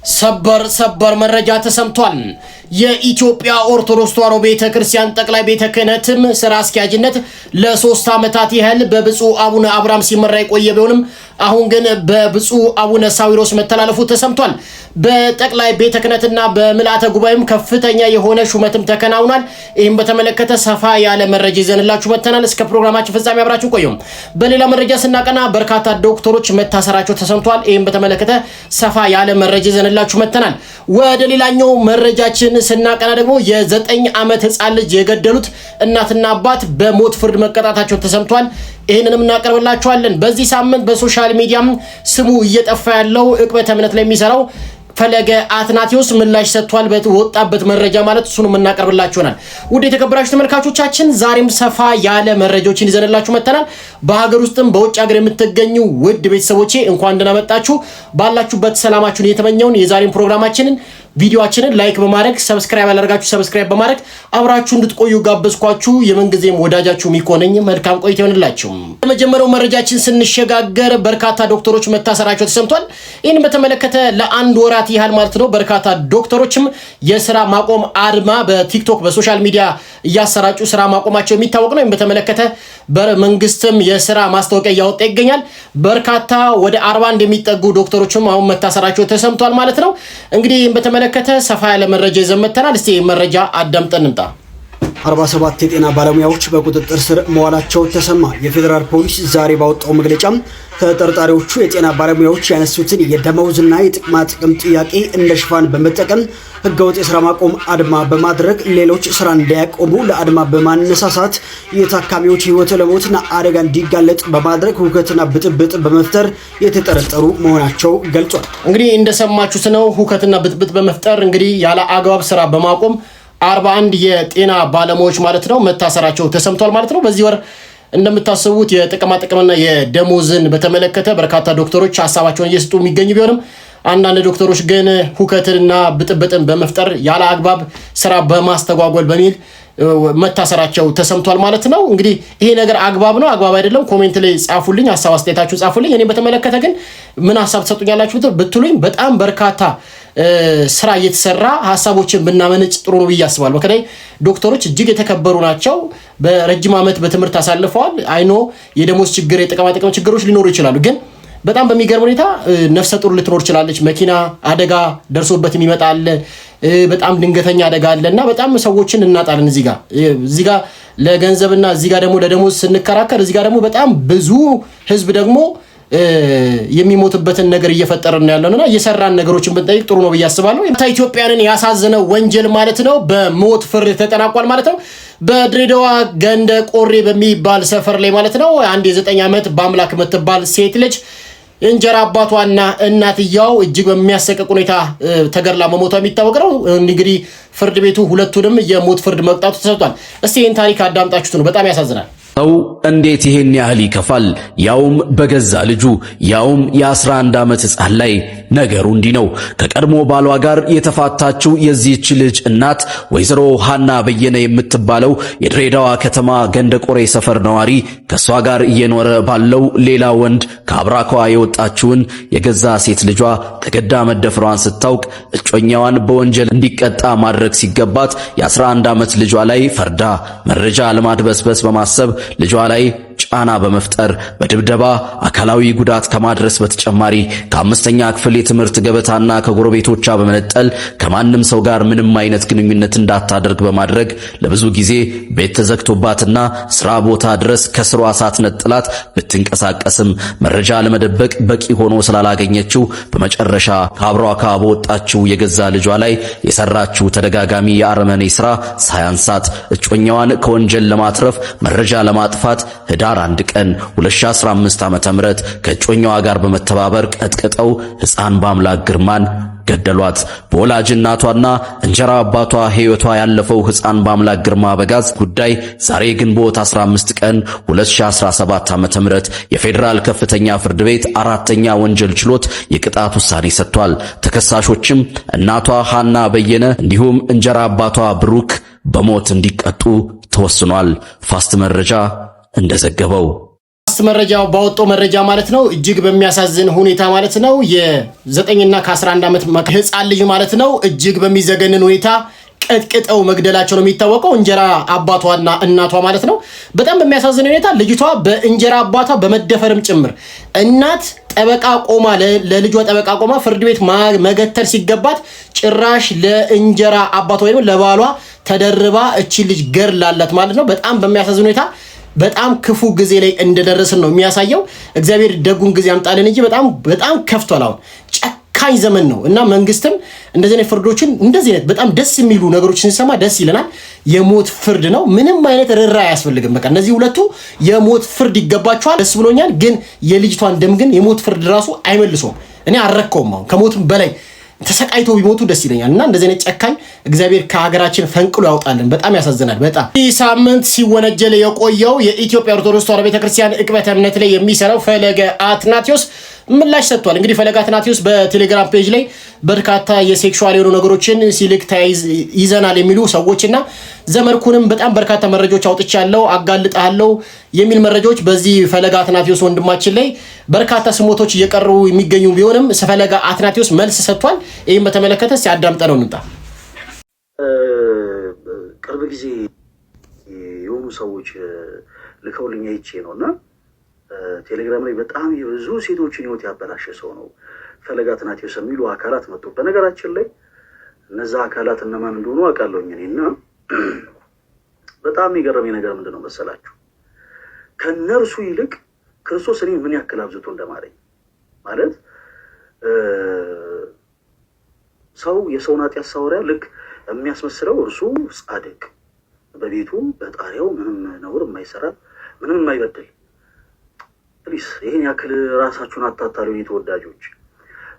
ሰበር መረጃ ተሰምቷል። የኢትዮጵያ ኦርቶዶክስ ተዋሕዶ ቤተክርስቲያን ጠቅላይ ቤተ ክህነትም ስራ አስኪያጅነት ለ3 ዓመታት ያህል በብፁዕ አቡነ አብርሃም ሲመራ የቆየ ቢሆንም አሁን ግን በብፁዕ አቡነ ሳዊሮስ መተላለፉ ተሰምቷል። በጠቅላይ ቤተ ክህነትና በምልአተ ጉባኤም ከፍተኛ የሆነ ሹመትም ተከናውኗል። ይህም በተመለከተ ሰፋ ያለ መረጃ ይዘንላችሁ መተናል። እስከ ፕሮግራማችን ፍጻሜ አብራችሁ ቆዩ። በሌላ መረጃ ስናቀና በርካታ ዶክተሮች መታሰራቸው ተሰምቷል። ይህም በተመለከተ ሰፋ ያለ መረጃ ይዘንላችሁ መተናል። ወደ ሌላኛው መረጃችን ስናቀና ደግሞ የ9 ዓመት ህፃን ልጅ የገደሉት እናትና አባት በሞት ፍርድ መቀጣታቸው ተሰምቷል። ይሄንንም እናቀርብላችኋለን። በዚህ ሳምንት በሶሻል ሚዲያም ስሙ እየጠፋ ያለው ዕቅበተ እምነት ላይ የሚሰራው ፈለገ አትናቴዎስ ምላሽ ሰጥቷል። በወጣበት መረጃ ማለት እሱንም እናቀርብላችኋል። ውድ የተከበራችሁ ተመልካቾቻችን ዛሬም ሰፋ ያለ መረጃዎችን ይዘንላችሁ መተናል። በሀገር ውስጥም በውጭ ሀገር የምትገኙ ውድ ቤተሰቦቼ እንኳን ደህና መጣችሁ። ባላችሁበት ሰላማችሁን እየተመኘውን የዛሬን ፕሮግራማችንን ቪዲዮአችንን ላይክ በማድረግ ሰብስክራይብ ያላደረጋችሁ ሰብስክራይብ በማድረግ አብራችሁ እንድትቆዩ ጋበዝኳችሁ። የመንግዜም ወዳጃችሁ ሚኮነኝ መልካም ቆይታ ይሁንላችሁ። በመጀመሪያው መረጃችን ስንሸጋገር በርካታ ዶክተሮች መታሰራቸው ተሰምቷል። ይህን በተመለከተ ለአንድ ወራት ያህል ማለት ነው በርካታ ዶክተሮችም የስራ ማቆም አድማ በቲክቶክ በሶሻል ሚዲያ እያሰራጩ ስራ ማቆማቸው የሚታወቅ ነው። ይህን በተመለከተ በመንግስትም የስራ ማስታወቂያ እያወጣ ይገኛል። በርካታ ወደ 41 የሚጠጉ ዶክተሮችም አሁን መታሰራቸው ተሰምቷል ማለት ነው። እንግዲህ በተመለከተ ሰፋ ያለ መረጃ ይዘን መጥተናል። እስቲ መረጃ አዳምጠን እንምጣ። 47 የጤና ባለሙያዎች በቁጥጥር ስር መዋላቸው ተሰማ። የፌዴራል ፖሊስ ዛሬ ባወጣው መግለጫ ተጠርጣሪዎቹ የጤና ባለሙያዎች ያነሱትን የደመወዝና የጥቅማ ጥቅም ጥያቄ እንደ ሽፋን በመጠቀም ህገወጥ የስራ ማቆም አድማ በማድረግ ሌሎች ስራ እንዳያቆሙ ለአድማ በማነሳሳት የታካሚዎች ህይወት ለሞትና አደጋ እንዲጋለጥ በማድረግ ሁከትና ብጥብጥ በመፍጠር የተጠረጠሩ መሆናቸው ገልጿል። እንግዲህ እንደሰማችሁት ነው። ሁከትና ብጥብጥ በመፍጠር እንግዲህ ያለ አግባብ ስራ በማቆም 41 የጤና ባለሙያዎች ማለት ነው መታሰራቸው ተሰምቷል ማለት ነው። በዚህ ወር እንደምታስቡት የጥቅማ ጥቅምና የደሞዝን በተመለከተ በርካታ ዶክተሮች ሐሳባቸውን እየሰጡ የሚገኙ ቢሆንም አንዳንድ ዶክተሮች ግን ሁከትና ብጥብጥን በመፍጠር ያለ አግባብ ስራ በማስተጓጎል በሚል መታሰራቸው ተሰምቷል ማለት ነው። እንግዲህ ይሄ ነገር አግባብ ነው አግባብ አይደለም ኮሜንት ላይ ጻፉልኝ፣ ሐሳብ አስተያየታችሁን ጻፉልኝ። እኔ በተመለከተ ግን ምን ሐሳብ ተሰጡኛላችሁ ብትሉኝ በጣም በርካታ ስራ እየተሰራ ሐሳቦችን ብናመነጭ ጥሩ ነው ብዬ አስባለሁ። በተለይ ዶክተሮች እጅግ የተከበሩ ናቸው። በረጅም ዓመት በትምህርት አሳልፈዋል። አይኖ የደሞዝ ችግር የጥቅማ ጥቅም ችግሮች ሊኖሩ ይችላሉ። ግን በጣም በሚገርም ሁኔታ ነፍሰ ጡር ልትኖር ይችላለች። መኪና አደጋ ደርሶበት የሚመጣ አለ። በጣም ድንገተኛ አደጋ አለና በጣም ሰዎችን እናጣለን። እዚህ ጋር ለገንዘብና እዚህ ጋር ደግሞ ለደሞዝ ስንከራከር እዚህ ጋር ደግሞ በጣም ብዙ ህዝብ ደግሞ የሚሞትበትን ነገር እየፈጠረን ያለውና እየሰራን ነገሮችን ብንጠይቅ ጥሩ ነው ብዬ አስባለሁ። ኢትዮጵያንን ያሳዘነው ወንጀል ማለት ነው በሞት ፍርድ ተጠናቋል ማለት ነው። በድሬዳዋ ገንደ ቆሬ በሚባል ሰፈር ላይ ማለት ነው አንድ የ9 ዓመት በአምላክ የምትባል ሴት ልጅ እንጀራ አባቷና እናትየው እጅግ በሚያሰቅቅ ሁኔታ ተገድላ መሞቷ የሚታወቅ ነው። እንግዲህ ፍርድ ቤቱ ሁለቱንም የሞት ፍርድ መቅጣቱ ተሰጥቷል። እስቲ ይህን ታሪክ አዳምጣችሁት ነው። በጣም ያሳዝናል። ሰው እንዴት ይሄን ያህል ይከፋል? ያውም በገዛ ልጁ ያውም የ11 ዓመት ሕፃን ላይ። ነገሩ እንዲህ ነው። ከቀድሞ ባሏ ጋር የተፋታችው የዚህች ልጅ እናት ወይዘሮ ሃና በየነ የምትባለው የድሬዳዋ ከተማ ገንደቆሬ ሰፈር ነዋሪ ከሷ ጋር እየኖረ ባለው ሌላ ወንድ ከአብራኳ የወጣችውን የገዛ ሴት ልጇ ተገዳ መደፈሯን ስታውቅ እጮኛዋን በወንጀል እንዲቀጣ ማድረግ ሲገባት የ11 ዓመት ልጇ ላይ ፈርዳ መረጃ ለማድበስበስ በማሰብ ልጇ ላይ ጫና በመፍጠር በድብደባ አካላዊ ጉዳት ከማድረስ በተጨማሪ ከ5ኛ ክፍል የትምህርት ገበታና ከጎረቤቶቿ በመነጠል ከማንም ሰው ጋር ምንም አይነት ግንኙነት እንዳታደርግ በማድረግ ለብዙ ጊዜ ቤት ተዘግቶባትና ስራ ቦታ ድረስ ከስሯ ሳትነጥላት ብትንቀሳቀስም መረጃ ለመደበቅ በቂ ሆኖ ስላላገኘችው በመጨረሻ ከአብሯካ በወጣችው የገዛ ልጇ ላይ የሰራችው ተደጋጋሚ የአረመኔ ስራ ሳያንሳት እጮኛዋን ከወንጀል ለማትረፍ መረጃ ለማጥፋት ህዳር 1 ቀን 2015 ዓ.ም ከእጮኛዋ ጋር በመተባበር ቀጥቅጠው ሕፃን በአምላክ ግርማን ገደሏት። በወላጅ እናቷና እንጀራ አባቷ ህይወቷ ያለፈው ሕፃን በአምላክ ግርማ በጋዝ ጉዳይ ዛሬ ግንቦት 15 ቀን 2017 ዓ.ም የፌዴራል ከፍተኛ ፍርድ ቤት 4ኛ ወንጀል ችሎት የቅጣት ውሳኔ ሰጥቷል። ተከሳሾችም እናቷ ሃና በየነ እንዲሁም እንጀራ አባቷ ብሩክ በሞት እንዲቀጡ ተወስኗል። ፋስት መረጃ እንደዘገበው ላስት መረጃው ባወጣው መረጃ ማለት ነው እጅግ በሚያሳዝን ሁኔታ ማለት ነው የ9 እና ከ11 ዓመት ህፃን ልጅ ማለት ነው እጅግ በሚዘገንን ሁኔታ ቀጥቅጠው መግደላቸው ነው የሚታወቀው እንጀራ አባቷና እናቷ ማለት ነው። በጣም በሚያሳዝን ሁኔታ ልጅቷ በእንጀራ አባቷ በመደፈርም ጭምር እናት ጠበቃ ቆማ ለልጇ ጠበቃ ቆማ ፍርድ ቤት መገተር ሲገባት ጭራሽ ለእንጀራ አባቷ ወይም ለባሏ ተደርባ እቺ ልጅ ገርላላት ማለት ነው። በጣም በሚያሳዝን ሁኔታ በጣም ክፉ ጊዜ ላይ እንደደረስን ነው የሚያሳየው። እግዚአብሔር ደጉን ጊዜ ያምጣልን እንጂ በጣም ከፍቷል። አሁን ጨካኝ ዘመን ነው እና መንግስትም እንደዚህ አይነት ፍርዶችን እንደዚህ አይነት በጣም ደስ የሚሉ ነገሮችን ሲሰማ ደስ ይለናል። የሞት ፍርድ ነው፣ ምንም አይነት ርራ አያስፈልግም። በቃ እነዚህ ሁለቱ የሞት ፍርድ ይገባቸዋል። ደስ ብሎኛል። ግን የልጅቷን ደም ግን የሞት ፍርድ ራሱ አይመልሰውም። እኔ አረከውም። አሁን ከሞትም በላይ ተሰቃይቶ ቢሞቱ ደስ ይለኛል እና እንደዚህ አይነት ጨካኝ እግዚአብሔር ከሀገራችን ፈንቅሎ ያውጣልን። በጣም ያሳዝናል። በጣም ይህ ሳምንት ሲወነጀል የቆየው የኢትዮጵያ ኦርቶዶክስ ተዋሕዶ ቤተክርስቲያን ዕቅበተ እምነት ላይ የሚሰራው ፈለገ አትናቴዎስ ምላሽ ሰጥቷል። እንግዲህ ፈለገ አትናቴዎስ በቴሌግራም ፔጅ ላይ በርካታ የሴክሹዋል የሆኑ ነገሮችን ሲልክ ይዘናል የሚሉ ሰዎችና ዘመርኩንም በጣም በርካታ መረጃዎች አውጥቻለሁ አጋልጣለሁ የሚል መረጃዎች በዚህ ፈለገ አትናቴዎስ ወንድማችን ላይ በርካታ ስሞቶች እየቀሩ የሚገኙ ቢሆንም ፈለገ አትናቴዎስ መልስ ሰጥቷል። ይህም በተመለከተ ሲያዳምጠነው እንምጣ። ቅርብ ጊዜ የሆኑ ሰዎች ልከውልኝ አይቼ ነውና ቴሌግራም ላይ በጣም የብዙ ሴቶችን ህይወት ያበላሸ ሰው ነው ፈለገ አትናቴዎስ የሚሉ አካላት መጡ። በነገራችን ላይ እነዛ አካላት እነማን እንደሆኑ አውቃለሁኝ እኔና በጣም የሚገርመኝ ነገር ምንድነው መሰላችሁ? ከነርሱ ይልቅ ክርስቶስ እኔ ምን ያክል አብዝቶ እንደማረኝ ማለት ሰው የሰውን ኃጢአት ሳወራ ልክ የሚያስመስለው እርሱ ጻድቅ በቤቱ በጣሪያው ምንም ነውር የማይሰራ ምንም የማይበድል ፕሊስ ይሄን ያክል ራሳችሁን አታታሉ የተወዳጆች።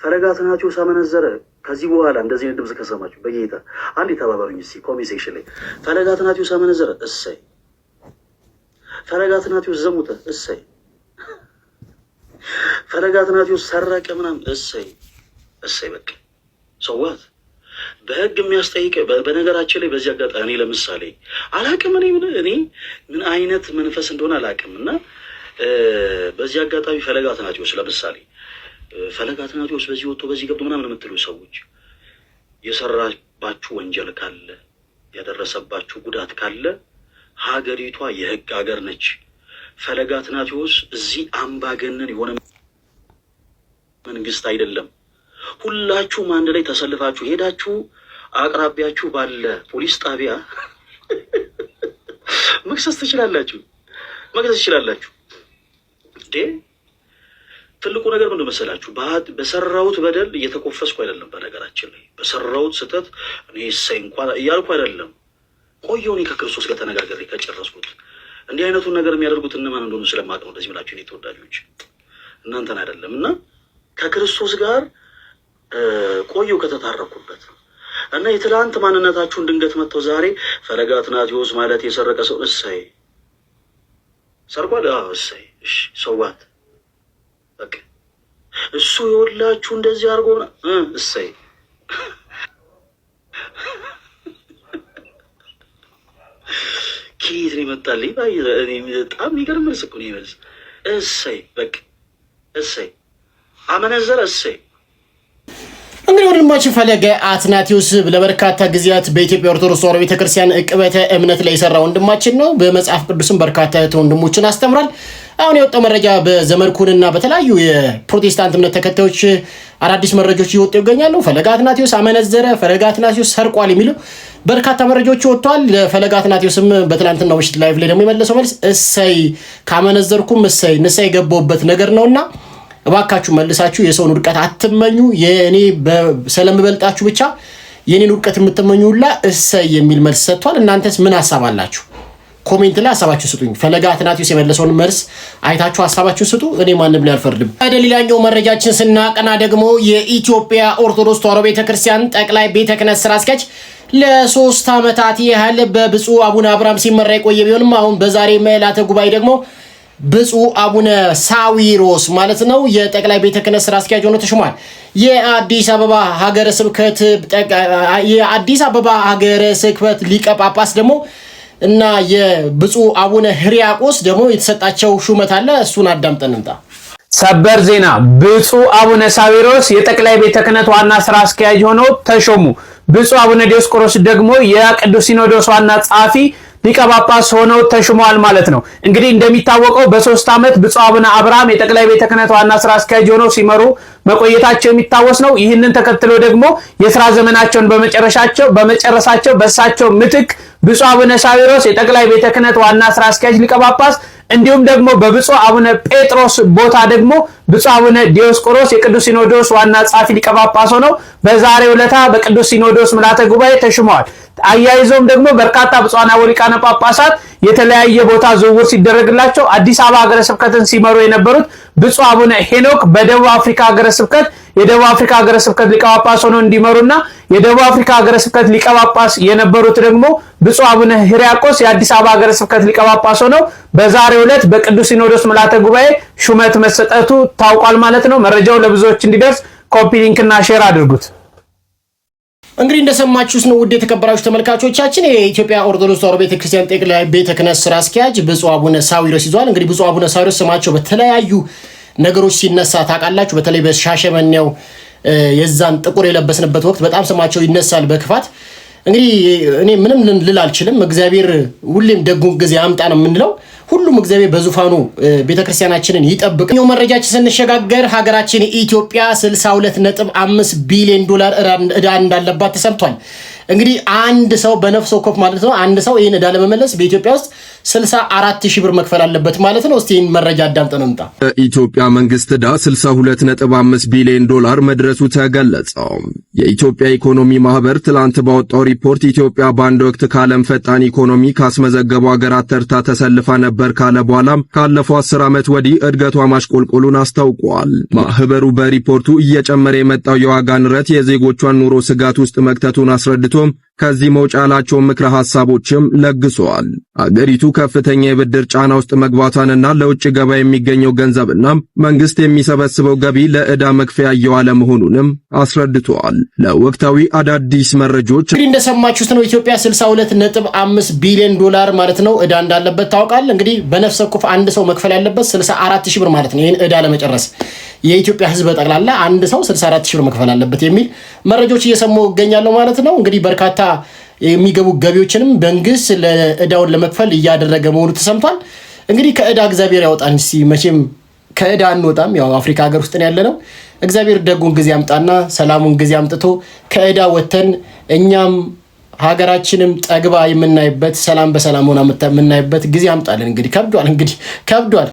ፈለገ አትናቴዎስ አመነዘረ። ከዚህ በኋላ እንደዚህ አይነት ድምጽ ከሰማችሁ በጌታ አንድ ተባባሩኝ እስቲ ኮሜንት ሴክሽን ላይ ፈለገ አትናቴዎስ አመነዘረ እሰይ፣ ፈለገ አትናቴዎስ ዘሙተ እሰይ፣ ፈለገ አትናቴዎስ ሰረቀ ምናምን እሰይ እሰይ። በቃ ሰዋት በህግ የሚያስጠይቅ በነገራችን ላይ በዚህ አጋጣሚ ለምሳሌ አላቅም እኔ ምን አይነት መንፈስ እንደሆነ አላቅም እና በዚህ አጋጣሚ ፈለገ አትናቴዎስ ለምሳሌ ፈለገ አትናቴዎስ በዚህ ወጥቶ በዚህ ገብቶ ምናምን የምትሉ ሰዎች የሰራባችሁ ወንጀል ካለ ያደረሰባችሁ ጉዳት ካለ ሀገሪቷ የህግ ሀገር ነች። ፈለገ አትናቴዎስ እዚህ አምባገነን የሆነ መንግስት አይደለም። ሁላችሁም አንድ ላይ ተሰልፋችሁ ሄዳችሁ አቅራቢያችሁ ባለ ፖሊስ ጣቢያ መክሰስ ትችላላችሁ። ትልቁ ነገር ምንድን መሰላችሁ? በሰራሁት በደል እየተኮፈስኩ አይደለም። በነገራችን ላይ በሰራሁት ስህተት እኔ እሰይ እንኳን እያልኩ አይደለም። ቆየሁ እኔ ከክርስቶስ ጋር ተነጋግሬ ከጨረስኩት። እንዲህ አይነቱን ነገር የሚያደርጉት እነማን እንደሆኑ ስለማውቅ ነው እንደዚህ ብላችሁ እኔ ተወዳጆች እናንተን አይደለም። እና ከክርስቶስ ጋር ቆየሁ ከተታረኩበት እና የትላንት ማንነታችሁን ድንገት መጥተው ዛሬ ፈለገ አትናቴዎስ ማለት የሰረቀ ሰው እሰይ ሰርቋል እሰይ እሺ ሰዋት በቃ እሱ የወላችሁ እንደዚህ አድርጎ እሰይ ኪት ነው መጣልኝ። በጣም የሚገርም መልስ እኮ ነው ይመልስ እሰይ በቃ እሰይ አመነዘረ እሰይ። እንግዲህ ወንድማችን ፈለገ አትናቴዎስ ለበርካታ ጊዜያት በኢትዮጵያ ኦርቶዶክስ ተዋሕዶ ቤተክርስቲያን ዕቅበተ እምነት ላይ የሰራ ወንድማችን ነው። በመጽሐፍ ቅዱስም በርካታ ወንድሞችን አስተምሯል። አሁን የወጣው መረጃ በዘመርኩንና በተለያዩ የፕሮቴስታንት እምነት ተከታዮች አዳዲስ መረጃዎች እየወጡ ይገኛሉ። ፈለገ አትናቴዎስ አመነዘረ፣ ፈለገ አትናቴዎስ ሰርቋል የሚሉ በርካታ መረጃዎች ወጥተዋል። ለፈለገ አትናቴዎስም በትናንትናው ምሽት ላይቭ ላይ ደግሞ የመለሰው መልስ እሰይ ካመነዘርኩም እሰይ ንስሐ የገባሁበት ነገር ነውና እባካችሁ መልሳችሁ የሰውን ውድቀት አትመኙ። የኔ ስለምበልጣችሁ ብቻ የኔን ውድቀት የምትመኙ ሁላ እሰይ የሚል መልስ ሰጥቷል። እናንተስ ምን ሐሳብ አላችሁ? ኮሜንት ላይ ሐሳባችሁ ስጡኝ። ፈለገ አትናቴዎስ የመለሰውን መልስ አይታችሁ ሐሳባችሁ ስጡ። እኔ ማንም ላይ አልፈርድም። ወደ ሌላኛው መረጃችን ስናቀና ደግሞ የኢትዮጵያ ኦርቶዶክስ ተዋሕዶ ቤተክርስቲያን ጠቅላይ ቤተ ክህነት ስራ አስኪያጅ ለ3 ዓመታት ያህል በብፁዕ አቡነ አብርሃም ሲመራ የቆየ ቢሆንም አሁን በዛሬ ምልዓተ ጉባኤ ደግሞ ብፁዕ አቡነ ሳዊሮስ ማለት ነው የጠቅላይ ቤተ ክህነት ስራ አስኪያጅ ሆኖ ተሾሟል። የአዲስ አበባ ሀገረ ስብከት ሊቀ ጳጳስ ደግሞ እና የብፁዕ አቡነ ሕርያቆስ ደግሞ የተሰጣቸው ሹመት አለ። እሱን አዳምጠን እንምጣ። ሰበር ዜና። ብፁዕ አቡነ ሳዊሮስ የጠቅላይ ቤተ ክህነት ዋና ስራ አስኪያጅ ሆነው ተሾሙ። ብፁዕ አቡነ ዲዮስቆሮስ ደግሞ የቅዱስ ሲኖዶስ ዋና ጸሐፊ ሊቀ ጳጳስ ሆነው ተሾመዋል ማለት ነው። እንግዲህ እንደሚታወቀው በ3 ዓመት ብፁዕ አቡነ አብርሃም የጠቅላይ ቤተ ክህነት ዋና ስራ አስኪያጅ ሆነው ሲመሩ መቆየታቸው የሚታወስ ነው። ይህንን ተከትሎ ደግሞ የሥራ ዘመናቸውን በመጨረሳቸው በእሳቸው ምትክ ብፁዕ አቡነ ሳዊሮስ የጠቅላይ ቤተ ክህነት ዋና ስራ አስኪያጅ ሊቀ ጳጳስ እንዲሁም ደግሞ በብፁዕ አቡነ ጴጥሮስ ቦታ ደግሞ ብፁዕ አቡነ ዲዮስቆሮስ የቅዱስ ሲኖዶስ ዋና ጸሐፊ ሊቀ ጳጳስ ሆነው በዛሬው ዕለት በቅዱስ ሲኖዶስ ምልዓተ ጉባኤ ተሾመዋል። አያይዘውም ደግሞ በርካታ ብፁዓን አበው ሊቃነ ጳጳሳት የተለያየ ቦታ ዝውውር ሲደረግላቸው አዲስ አበባ ሀገረ ስብከትን ሲመሩ የነበሩት ብፁዕ አቡነ ሄኖክ በደቡብ አፍሪካ ሀገረ ስብከት የደቡብ አፍሪካ ሀገረ ስብከት ሊቀ ጳጳስ ሆነው እንዲመሩና የደቡብ አፍሪካ ሀገረ ስብከት ሊቀ ጳጳስ የነበሩት ደግሞ ብፁዕ አቡነ ሕርያቆስ የአዲስ አበባ ሀገረ ስብከት ሊቀ ጳጳስ ሆነው በዛሬው ዕለት በቅዱስ ሲኖዶስ ምልዓተ ጉባኤ ሹመት መሰጠቱ ታውቋል ማለት ነው። መረጃው ለብዙዎች እንዲደርስ ኮፒ ሊንክና ሼር አድርጉት። እንግዲህ እንደሰማችሁት ነው ውድ የተከበራችሁ ተመልካቾቻችን፣ የኢትዮጵያ ኦርቶዶክስ ተዋሕዶ ቤተክርስቲያን ጠቅላይ ቤተ ክህነት ስራ አስኪያጅ ብፁዕ አቡነ ሳዊሮስ ይዟል። እንግዲህ ብፁዕ አቡነ ሳዊሮስ ስማቸው በተለያዩ ነገሮች ሲነሳ ታውቃላችሁ። በተለይ በሻሸመኔው የዛን ጥቁር የለበስንበት ወቅት በጣም ስማቸው ይነሳል በክፋት። እንግዲህ እኔ ምንም ልል አልችልም። እግዚአብሔር ሁሌም ደጉን ጊዜ ያምጣ ነው የምንለው። ሁሉም እግዚአብሔር በዙፋኑ ቤተክርስቲያናችንን ይጠብቅ። ነው መረጃችን ስንሸጋገር ሀገራችን ኢትዮጵያ 62.5 ቢሊዮን ዶላር ዕዳ እንዳለባት ተሰምቷል። እንግዲህ አንድ ሰው በነፍስ ወከፍ ማለት ነው አንድ ሰው ይሄን ዕዳ ለመመለስ በኢትዮጵያ ውስጥ 64,000 ብር መክፈል አለበት ማለት ነው። እስቲ ይሄን መረጃ አዳምጠን እንምጣ። የኢትዮጵያ መንግስት ዕዳ 62.5 ቢሊዮን ዶላር መድረሱ ተገለጸ። የኢትዮጵያ ኢኮኖሚ ማህበር ትላንት ባወጣው ሪፖርት ኢትዮጵያ በአንድ ወቅት ከዓለም ፈጣን ኢኮኖሚ ካስመዘገቡ ሀገራት ተርታ ተሰልፋ ነበር ካለ በኋላም ካለፈው 10 ዓመት ወዲህ እድገቷ ማሽቆልቆሉን አስታውቋል። ማህበሩ በሪፖርቱ እየጨመረ የመጣው የዋጋ ንረት የዜጎቿን ኑሮ ስጋት ውስጥ መክተቱን አስረድቶ ከዚህ መውጫ ያላቸውን ምክረ ሐሳቦችም ለግሰዋል። አገሪቱ ከፍተኛ የብድር ጫና ውስጥ መግባቷንና ለውጭ ገበያ የሚገኘው ገንዘብና መንግስት የሚሰበስበው ገቢ ለዕዳ መክፈያ እየዋለ መሆኑንም አስረድተዋል። ለወቅታዊ አዳዲስ መረጃዎች እንግዲህ እንደሰማችሁት ነው ኢትዮጵያ 62.5 ቢሊዮን ዶላር ማለት ነው ዕዳ እንዳለበት ታውቃል። እንግዲህ በነፍስ ወከፍ አንድ ሰው መክፈል ያለበት 64,000 ብር ማለት ነው። ይሄን ዕዳ ለመጨረስ የኢትዮጵያ ሕዝብ ጠቅላላ አንድ ሰው 64,000 ብር መክፈል አለበት የሚል መረጃዎች እየሰማሁ እገኛለሁ ማለት ነው። እንግዲህ በርካታ የሚገቡ ገቢዎችንም መንግስት ለዕዳውን ለመክፈል እያደረገ መሆኑ ተሰምቷል። እንግዲህ ከዕዳ እግዚአብሔር ያወጣን። እስቲ መቼም ከዕዳ አንወጣም። ያው አፍሪካ ሀገር ውስጥ ነው ያለነው። እግዚአብሔር ደጉን ጊዜ ያምጣና ሰላሙን ጊዜ አምጥቶ ከዕዳ ወተን እኛም ሀገራችንም ጠግባ የምናይበት ሰላም በሰላም ሆና የምናይበት ጊዜ ያምጣልን። እንግዲህ ከብዷል።